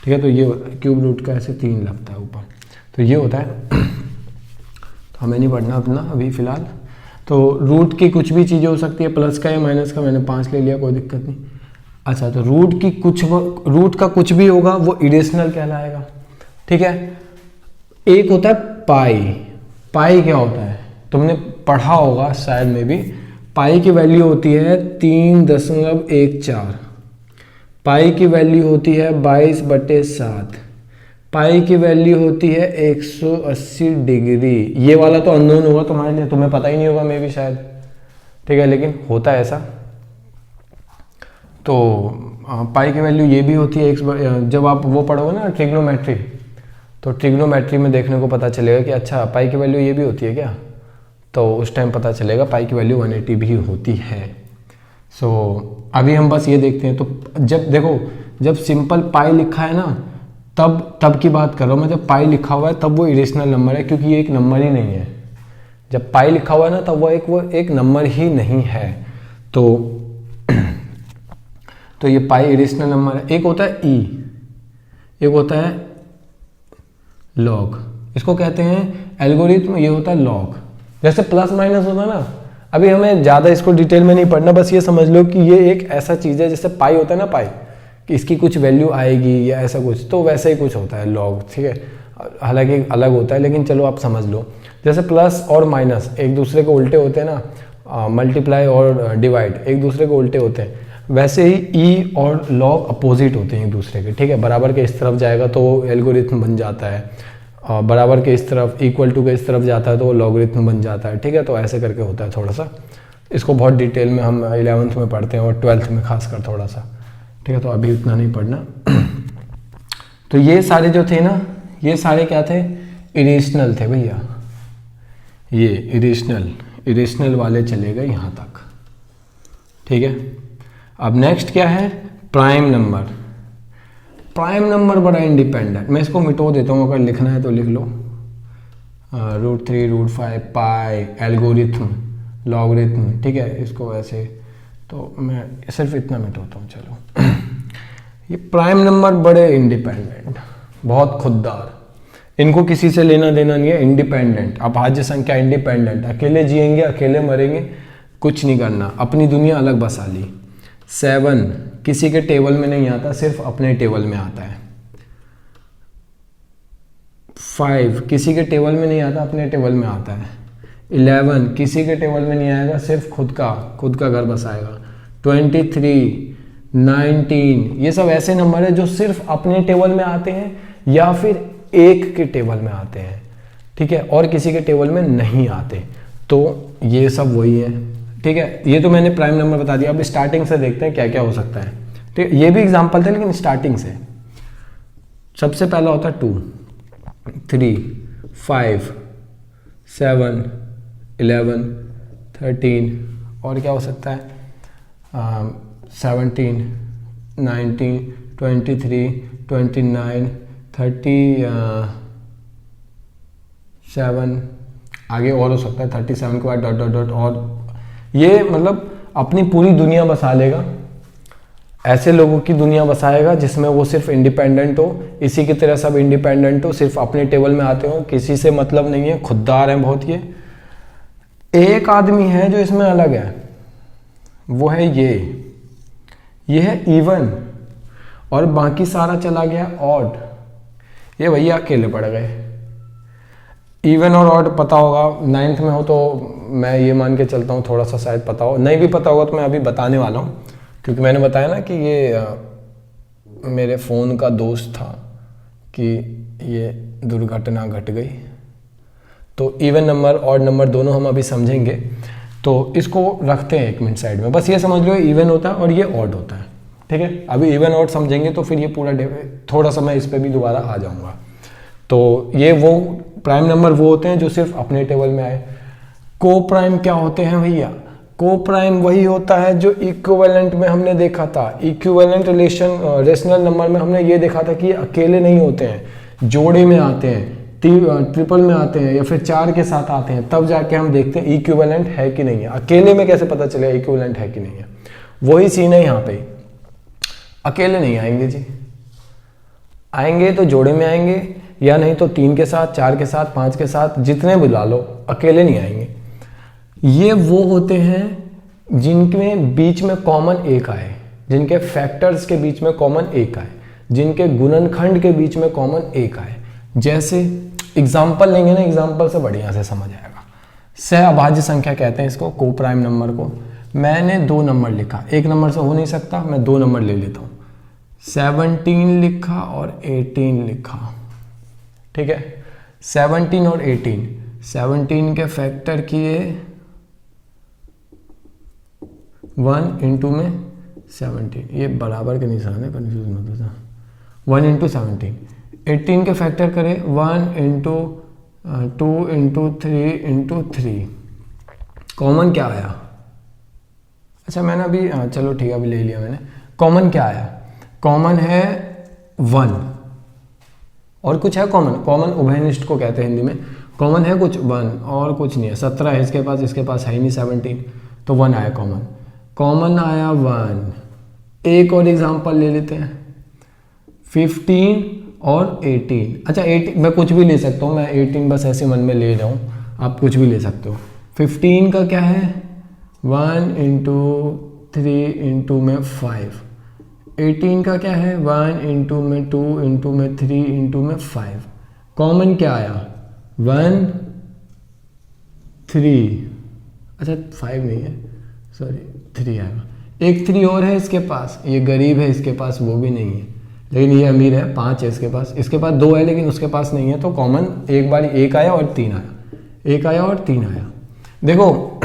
ठीक है, तो ये क्यूब रूट का ऐसे 3 लगता है ऊपर, तो ये होता है। तो हमें नहीं पढ़ना अपना अभी फ़िलहाल। तो रूट की कुछ भी चीज़ें हो सकती है, प्लस का या माइनस का, मैंने 5 ले लिया, कोई दिक्कत नहीं। अच्छा, तो रूट का कुछ भी होगा वो इरेशनल कहलाएगा। ठीक है, एक होता है पाई। पाई क्या होता है तुमने पढ़ा होगा शायद में भी, पाई की वैल्यू होती है 3.14, पाई की वैल्यू होती है 22/7, पाई की वैल्यू होती है 180 डिग्री। ये वाला तो अननोन होगा तुम्हारे लिए, तुम्हें पता ही नहीं होगा मे भी शायद। ठीक है, लेकिन होता है ऐसा। तो पाई की वैल्यू ये भी होती है जब आप वो पढ़ोगे ना ट्रिग्नोमेट्री, तो ट्रिग्नोमेट्री में देखने को पता चलेगा कि अच्छा पाई की वैल्यू ये भी होती है क्या, तो उस टाइम पता चलेगा पाई की वैल्यू 180 भी होती है। सो अभी हम बस ये देखते हैं। तो जब देखो, जब सिंपल पाई लिखा है ना, तब की बात कर रहा हूँ मैं। जब पाई लिखा हुआ है तब वो इरेशनल नंबर है, क्योंकि ये एक नंबर ही नहीं है। जब पाई लिखा हुआ है ना, तब वो एक नंबर ही नहीं है। तो ये पाई इरेशनल नंबर है। एक होता है ई, एक होता है लॉग, इसको कहते हैं एल्गोरिथम, ये होता है लॉग। जैसे प्लस माइनस होता है ना, अभी हमें ज़्यादा इसको डिटेल में नहीं पढ़ना, बस ये समझ लो कि ये एक ऐसा चीज़ है, जैसे पाई होता है ना, पाई कि इसकी कुछ वैल्यू आएगी या ऐसा कुछ, तो वैसे ही कुछ होता है लॉग। ठीक है, हालांकि अलग होता है, लेकिन चलो आप समझ लो। जैसे प्लस और माइनस एक दूसरे के उल्टे होते हैं ना, मल्टीप्लाई और डिवाइड एक दूसरे के उल्टे होते हैं, वैसे ही ई और लॉग अपोजिट होते हैं एक दूसरे के। ठीक है, बराबर के इस तरफ जाएगा तो एल्गोरिथम बन जाता है, बराबर के इस तरफ, इक्वल टू के इस तरफ जाता है तो वो लॉगरिथम बन जाता है। ठीक है, तो ऐसे करके होता है थोड़ा सा। इसको बहुत डिटेल में हम 11th में पढ़ते हैं और 12th में खासकर थोड़ा सा। ठीक है, तो अभी उतना नहीं पढ़ना। तो ये सारे जो थे ना, ये सारे क्या थे, इरेशनल थे भैया। ये इरेशनल वाले चले गए यहाँ तक। ठीक है, अब नेक्स्ट क्या है, प्राइम नंबर। प्राइम नंबर बड़ा इंडिपेंडेंट, मैं इसको मिटो देता हूँ, अगर लिखना है तो लिख लो। √3, √5, पाई, एल्गोरिथम, लॉगरिथम। ठीक है, इसको ऐसे, तो मैं सिर्फ इतना मिटाता हूँ। चलो ये प्राइम नंबर बड़े इंडिपेंडेंट, बहुत खुददार, इनको किसी से लेना देना नहीं है, इंडिपेंडेंट। अभाज्य संख्या इंडिपेंडेंट, अकेले जिएंगे अकेले मरेंगे, कुछ नहीं करना, अपनी दुनिया अलग बसा ली। 7 किसी के टेबल में नहीं आता, सिर्फ अपने टेबल में आता है। 5 किसी के टेबल में नहीं आता, अपने टेबल में आता है। 11 किसी के टेबल में नहीं आएगा, सिर्फ खुद का घर बसाएगा। 23, 19 ये सब ऐसे नंबर है जो सिर्फ अपने टेबल में आते हैं या फिर एक के टेबल में आते हैं। ठीक है, और किसी के टेबल में नहीं आते। तो ये सब वही है। ठीक है, ये तो मैंने प्राइम नंबर बता दिया। अब स्टार्टिंग से देखते हैं क्या क्या हो सकता है। ठीक है, ये भी एग्जांपल थे, लेकिन स्टार्टिंग से सबसे पहला होता है 2, 3, 5, 7, 11, 13, और क्या हो सकता है 17, 19, 23, 29, 37, आगे और हो सकता है 37 के बाद डॉट डॉट डॉट। और ये मतलब अपनी पूरी दुनिया बसा लेगा, ऐसे लोगों की दुनिया बसाएगा जिसमें वो सिर्फ इंडिपेंडेंट हो, इसी की तरह सब इंडिपेंडेंट हो, सिर्फ अपने टेबल में आते हो, किसी से मतलब नहीं है, खुददार हैं बहुत। ये एक आदमी है जो इसमें अलग है, वो है ये है इवन, और बाकी सारा चला गया ऑड। ये भैया अकेले पड़ गए। इवन और ऑड पता होगा, 9th में हो तो मैं ये मान के चलता हूँ थोड़ा सा शायद पता हो, नहीं भी पता होगा तो मैं अभी बताने वाला हूँ, क्योंकि मैंने बताया ना कि ये मेरे फ़ोन का दोस्त था कि ये दुर्घटना घट गई। तो इवन नंबर ऑड नंबर दोनों हम अभी समझेंगे, तो इसको रखते हैं 1 मिनट साइड में। बस ये समझ लो इवन होता है और ये ऑड होता है। ठीक है, अभी इवन ऑड समझेंगे तो फिर ये पूरा थोड़ा सा मैं इस पर भी दोबारा आ जाऊँगा। तो ये वो प्राइम नंबर वो होते हैं जो सिर्फ अपने टेबल में आए। को प्राइम क्या होते हैं भैया? को प्राइम वही होता है जो इक्विवेलेंट में हमने देखा था, इक्विवेलेंट रेशनल नंबर में हमने ये देखा था कि ये अकेले नहीं होते हैं, जोड़े में आते हैं, ट्रिपल में आते हैं या फिर 4 के साथ आते हैं, तब जाके हम देखते हैं इक्विवेलेंट है कि नहीं है। अकेले में कैसे पता चलेगा इक्विवेलेंट है कि नहीं है? वही सीन है यहाँ पे, अकेले नहीं आएंगे जी, आएंगे तो जोड़े में आएंगे या नहीं तो 3 के साथ, 4 के साथ, 5 के साथ, जितने बुला लो, अकेले नहीं आएंगे। ये वो होते हैं जिनके बीच में कॉमन 1 आए, जिनके फैक्टर्स के बीच में कॉमन 1 आए, जिनके गुणनखंड के बीच में कॉमन 1 आए। जैसे एग्जाम्पल लेंगे ना, एग्जाम्पल से बढ़िया से समझ आएगा। सहअभाज्य संख्या कहते हैं इसको, को प्राइम नंबर को। मैंने 2 नंबर लिखा, 1 नंबर से हो नहीं सकता, मैं 2 नंबर ले लेता हूँ। 17 लिखा और 18 लिखा, ठीक है। 17 और 18, 17 के फैक्टर किए 1 इंटू में 17, ये बराबर के निशान है, कन्फ्यूज मत होना। 1 इंटू 17, 18 के फैक्टर करे 1 इंटू 2 इंटू 3 इंटू 3, कॉमन क्या आया? अच्छा मैंने अभी चलो ठीक है अभी ले लिया मैंने। कॉमन क्या आया? कॉमन है 1, और कुछ है कॉमन? कॉमन उभयनिष्ठ को कहते हैं हिंदी में। कॉमन है कुछ 1 और कुछ नहीं है। 17 है इसके पास है ही नहीं 17, तो 1 आया कॉमन। कॉमन आया 1। एक और एग्जांपल ले लेते हैं, 15 और 18। अच्छा 18 मैं कुछ भी ले सकता हूँ, मैं 18 बस ऐसे मन में ले रहा हूँ, आप कुछ भी ले सकते हो। 15 का क्या है? 1 इंटू 3 इंटू में 5। 18 का क्या है? 1 इंटू में 2 इंटू में 3 इंटू में 5। कॉमन क्या आया? 1 3, अच्छा 5 नहीं है, सॉरी 3 आएगा। एक 3 और है इसके पास, ये गरीब है, इसके पास वो भी नहीं है, लेकिन ये अमीर है, 5 है इसके पास 2 है लेकिन उसके पास नहीं है, तो कॉमन एक बार 1 आया और 3 आया, 1 आया और 3 आया। देखो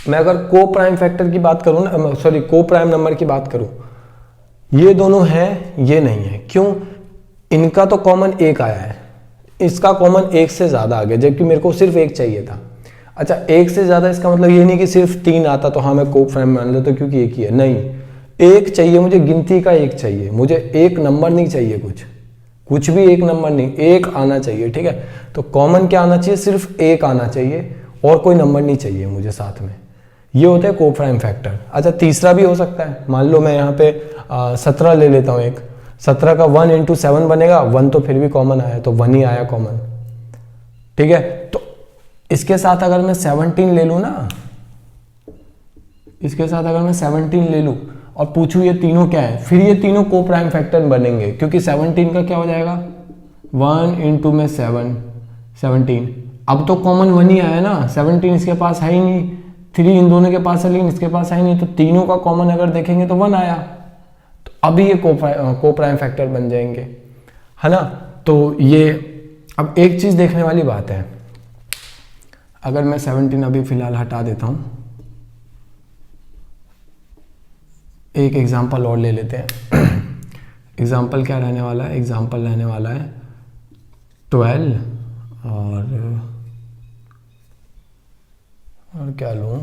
मैं अगर को प्राइम फैक्टर की बात करूँ ना, सॉरी को प्राइम नंबर की बात करूँ, ये दोनों हैं, ये नहीं है। क्यों? इनका तो कॉमन 1 आया है, इसका कॉमन 1 से ज़्यादा आ गया, जबकि मेरे को सिर्फ 1 चाहिए था। अच्छा 1 से ज़्यादा इसका मतलब ये नहीं कि सिर्फ 3 आता तो हाँ मैं को प्राइम मान लेता क्योंकि 1 ही है, नहीं, 1 चाहिए मुझे, गिनती का 1 चाहिए मुझे, एक नंबर नहीं चाहिए, कुछ भी एक नंबर नहीं, 1 आना चाहिए, ठीक है। तो कॉमन क्या आना चाहिए? सिर्फ 1 आना चाहिए और कोई नंबर नहीं चाहिए मुझे साथ में। ये होता है को प्राइम फैक्टर। अच्छा तीसरा भी हो सकता है, मान लो मैं यहाँ पे 17 ले लेता हूँ, एक 17 का 1 इंटू 7 बनेगा, 1 तो फिर भी कॉमन आया, तो 1 ही आया कॉमन, ठीक है। तो इसके साथ अगर मैं 17 ले लूँ ना, इसके साथ अगर मैं 17 ले लूँ और पूछूं ये तीनों क्या है, फिर ये तीनों को प्राइम फैक्टर बनेंगे, क्योंकि 17 का क्या हो जाएगा? 1 इंटू में 7, 17, अब तो कॉमन 1 ही आया ना, 17 इसके पास है ही नहीं, 3 इन दोनों के पास है लेकिन इसके पास है ही नहीं, तो तीनों का कॉमन अगर देखेंगे तो 1 आया, तो अभी ये को प्राइम फैक्टर बन जाएंगे, है ना। तो ये अब एक चीज देखने वाली बात है, अगर मैं 17 अभी फिलहाल हटा देता हूं, एक एग्जाम्पल और ले लेते हैं। एग्जाम्पल क्या रहने वाला है? एग्जाम्पल रहने वाला है 12 और क्या लूँ,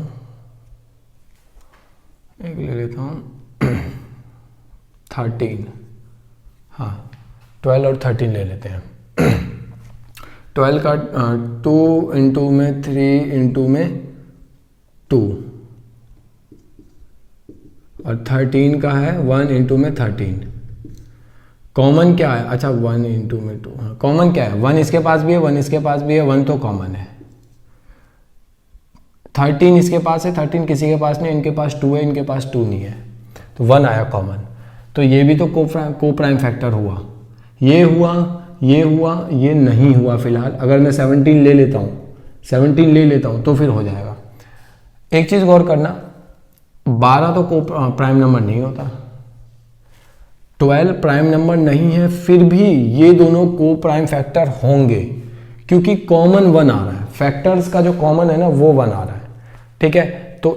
एक ले लेता हूँ 13, हाँ 12 और 13 ले लेते हैं। 12 का 2 इंटू में 3 इंटू में 2 और 13 का है 1 इंटू में 13। कॉमन क्या है? अच्छा 1 इंटू में 2, हाँ कॉमन क्या है? 1 इसके पास भी है, 1 इसके पास भी है, 1 तो कॉमन है। 13 इसके पास है, 13 किसी के पास नहीं, इनके पास 2 है, इनके पास 2 नहीं है, तो 1 आया कॉमन। तो ये भी तो को प्राइम फैक्टर हुआ, ये हुआ, ये हुआ, ये नहीं हुआ फिलहाल। अगर मैं 17 ले लेता हूँ, 17 ले लेता हूँ तो फिर हो जाएगा। एक चीज़ गौर करना, 12 तो को प्राइम नंबर नहीं होता, 12 प्राइम नंबर नहीं है, फिर भी ये दोनों को प्राइम फैक्टर होंगे क्योंकि कॉमन 1 आ रहा है, फैक्टर्स का जो कॉमन है ना वो 1 आ रहा है, ठीक है। तो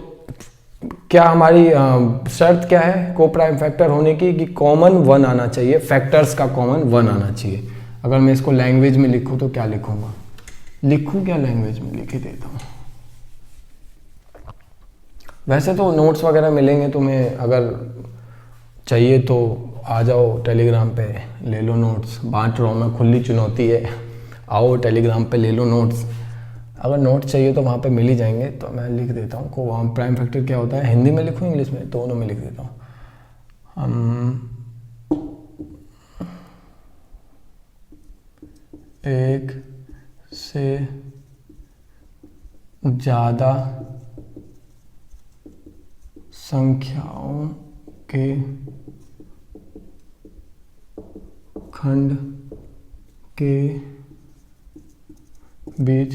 क्या हमारी शर्त क्या है को प्राइम फैक्टर होने की? कि कॉमन 1 आना चाहिए, फैक्टर्स का कॉमन 1 आना चाहिए। अगर मैं इसको लैंग्वेज में लिखूं तो क्या लिखूंगा? लिखूं क्या लैंग्वेज में? लिख ही देता हूँ, वैसे तो नोट्स वगैरह मिलेंगे तुम्हें, अगर चाहिए तो आ जाओ टेलीग्राम पे, ले लो नोट्स। बांट रहा हूँ मैं, खुली चुनौती है, आओ टेलीग्राम पे ले लो नोट्स। अगर नोट्स चाहिए तो वहाँ पे मिल ही जाएंगे। तो मैं लिख देता हूँ को वहाँ प्राइम फैक्टर क्या होता है, हिंदी में लिखूँ इंग्लिश में, दोनों में लिख देता हूँ। एक से ज़्यादा संख्याओं के खंड के बीच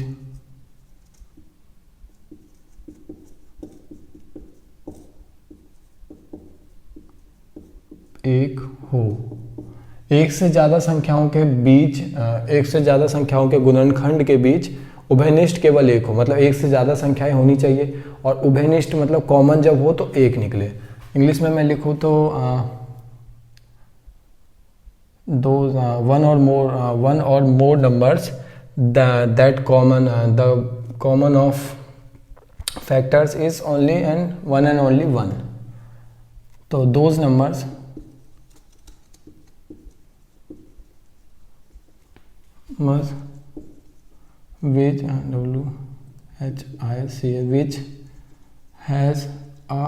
एक हो। एक से ज़्यादा संख्याओं के बीच, एक से ज़्यादा संख्याओं के गुणनखंड के बीच उभयनिष्ठ केवल एक हो। मतलब एक से ज़्यादा संख्याएं होनी चाहिए, और उभयनिष्ठ मतलब कॉमन जब हो तो एक निकले। इंग्लिश में मैं लिखूँ तो वन और more numbers that common the common of factors is only and only one. तो those numbers must which which has a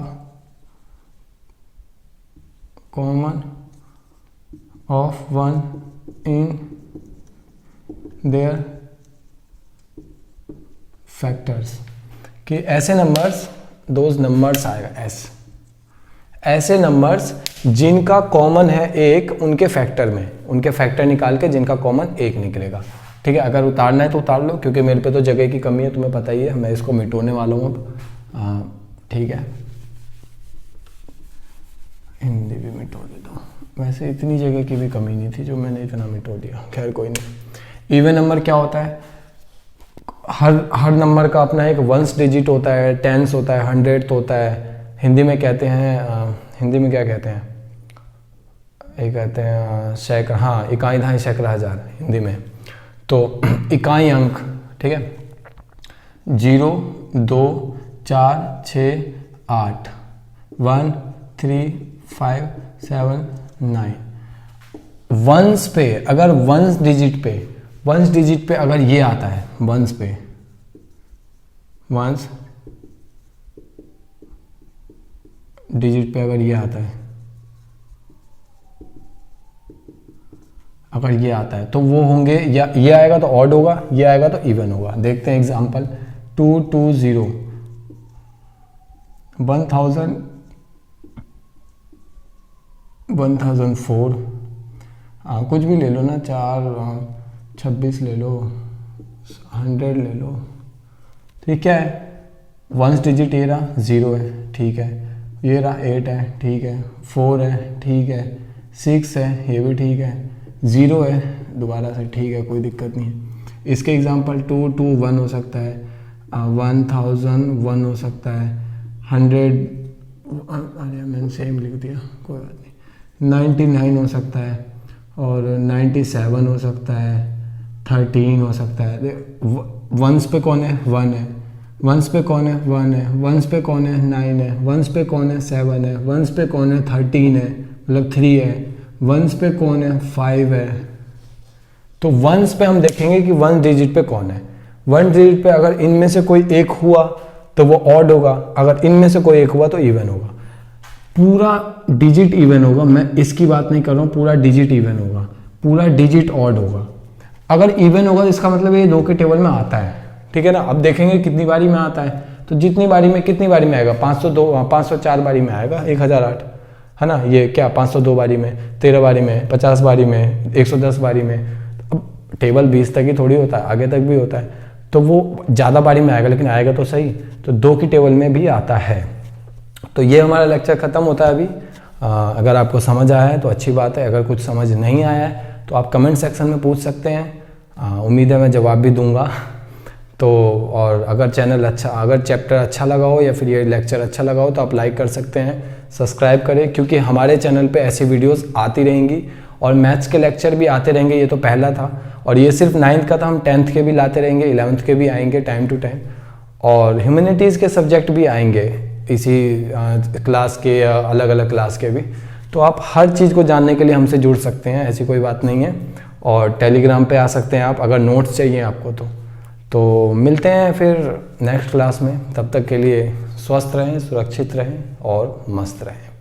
common of one in their factors। कि ऐसे नंबर्स, दोज नंबर्स आएगा ऐसे नंबर्स जिनका कॉमन है एक, उनके फैक्टर में, उनके फैक्टर निकाल के जिनका कॉमन एक निकलेगा। ठीक है, अगर उतारना है तो उतार लो, क्योंकि मेरे पे तो जगह की कमी है, तुम्हें पता ही है। मैं इसको मिटोने वाला हूँ अब। ठीक है, हिंदी भी मिटो देता हूँ। वैसे इतनी जगह की भी कमी नहीं थी जो मैंने इतना मिटो दिया। खैर कोई नहीं। इवन नंबर क्या होता है, हर नंबर का अपना एक वंस डिजिट होता है, टेंस होता है, हंड्रेड होता है। हिंदी में कहते हैं, हिंदी में क्या कहते हैं, ये कहते हैं सैकड़ा, हाँ इकाई दहाई सैकड़ा हजार हिंदी में। तो इकाई अंक, ठीक है, 0 2 4 6 8 1 3 5 7 9। वंस पे अगर वंस डिजिट पे अगर ये आता है, वंस डिजिट पे अगर ये आता है, अगर ये आता है तो वो होंगे, या ये आएगा तो ऑड होगा, ये आएगा तो इवन होगा। देखते हैं एग्जांपल 220 1004, कुछ भी ले लो ना, 426 ले लो, 100 ले लो। ठीक है, वंस डिजिट ये रहा 0 है, ठीक है, ये रहा 8 है, ठीक है, 4 है, ठीक है, 6 है, ये भी ठीक है, 0 है दोबारा से, ठीक है, कोई दिक्कत नहीं है। इसके एग्जांपल 221 हो सकता है, 1001 हो सकता है, 100, अरे मैंने सेम लिख दिया, कोई बात नहीं, 99 हो सकता है, और 97 हो सकता है, 13 हो सकता है। वंस पे कौन है, 1 है, वंस पे कौन है, 1 है, वंस पे कौन है, 9 है, वंस पे कौन है, 7 है, वंस पे कौन है, 13 है, मतलब 3 है, वंस पे कौन है, 5 है। तो वंस पे हम देखेंगे कि वन डिजिट पे कौन है। वन डिजिट पे अगर इनमें से कोई एक हुआ तो वो ऑड होगा, अगर इनमें से कोई एक हुआ तो इवन होगा। पूरा डिजिट इवन होगा, मैं इसकी बात नहीं कर रहा हूँ, पूरा डिजिट इवन होगा, पूरा डिजिट ऑड होगा। अगर इवन होगा तो इसका मतलब ये 2 के टेबल में आता है। ठीक है ना, अब देखेंगे कितनी बारी में आता है। तो जितनी बारी में, कितनी बारी में आएगा, 502, 504 बारी में आएगा, 1008 है ना। ये क्या 502 बारी में, 13 बारी में, 50 बारी में, 110 बारी में। अब टेबल 20 तक ही थोड़ी होता है, आगे तक भी होता है, तो वो ज़्यादा बारी में आएगा, लेकिन आएगा तो सही। तो 2 की टेबल में भी आता है। तो ये हमारा लेक्चर ख़त्म होता है अभी। अगर आपको समझ आया है तो अच्छी बात है, अगर कुछ समझ नहीं आया है तो आप कमेंट सेक्शन में पूछ सकते हैं, उम्मीद है मैं जवाब भी दूंगा। तो और अगर अगर चैप्टर अच्छा लगा हो या फिर ये लेक्चर अच्छा लगा हो तो आप लाइक कर सकते हैं, सब्सक्राइब करें, क्योंकि हमारे चैनल पे ऐसी वीडियोस आती रहेंगी और मैथ्स के लेक्चर भी आते रहेंगे। ये तो पहला था और ये सिर्फ 9th का था, हम 10th के भी लाते रहेंगे, 11th के भी आएंगे टाइम टू टाइम, और ह्यूमैनिटीज़ के सब्जेक्ट भी आएंगे। इसी क्लास के या अलग अलग क्लास के भी। तो आप हर चीज़ को जानने के लिए हमसे जुड़ सकते हैं, ऐसी कोई बात नहीं है। और टेलीग्राम पे आ सकते हैं आप, अगर नोट्स चाहिए आपको तो मिलते हैं फिर नेक्स्ट क्लास में। तब तक के लिए स्वस्थ रहें, सुरक्षित रहें और मस्त रहें।